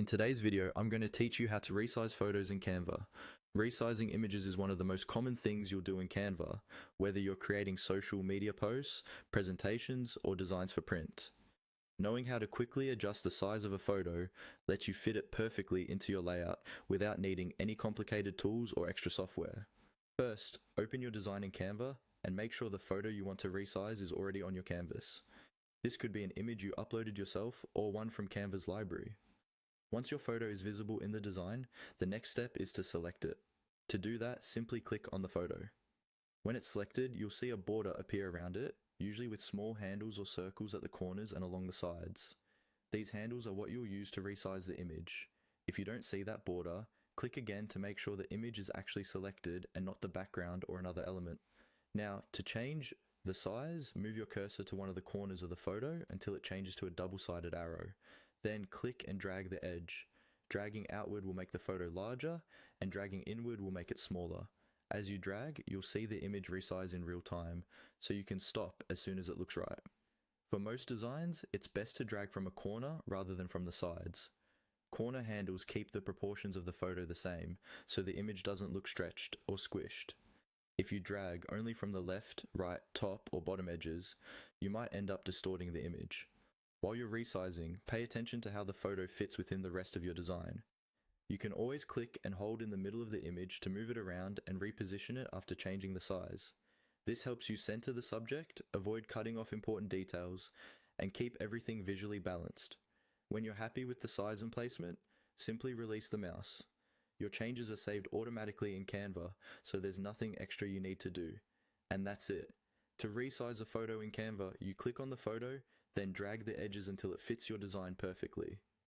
In today's video, I'm going to teach you how to resize photos in Canva. Resizing images is one of the most common things you'll do in Canva, whether you're creating social media posts, presentations, or designs for print. Knowing how to quickly adjust the size of a photo lets you fit it perfectly into your layout without needing any complicated tools or extra software. First, open your design in Canva and make sure the photo you want to resize is already on your canvas. This could be an image you uploaded yourself or one from Canva's library. Once your photo is visible in the design, the next step is to select it. To do that, simply click on the photo. When it's selected, you'll see a border appear around it, usually with small handles or circles at the corners and along the sides. These handles are what you'll use to resize the image. If you don't see that border, click again to make sure the image is actually selected and not the background or another element. Now, to change the size, move your cursor to one of the corners of the photo until it changes to a double-sided arrow. Then click and drag the edge. Dragging outward will make the photo larger, and dragging inward will make it smaller. As you drag, you'll see the image resize in real time, so you can stop as soon as it looks right. For most designs, it's best to drag from a corner rather than from the sides. Corner handles keep the proportions of the photo the same, so the image doesn't look stretched or squished. If you drag only from the left, right, top, or bottom edges, you might end up distorting the image. While you're resizing, pay attention to how the photo fits within the rest of your design. You can always click and hold in the middle of the image to move it around and reposition it after changing the size. This helps you center the subject, avoid cutting off important details, and keep everything visually balanced. When you're happy with the size and placement, simply release the mouse. Your changes are saved automatically in Canva, so there's nothing extra you need to do. And that's it. To resize a photo in Canva, you click on the photo, then drag the edges until it fits your design perfectly.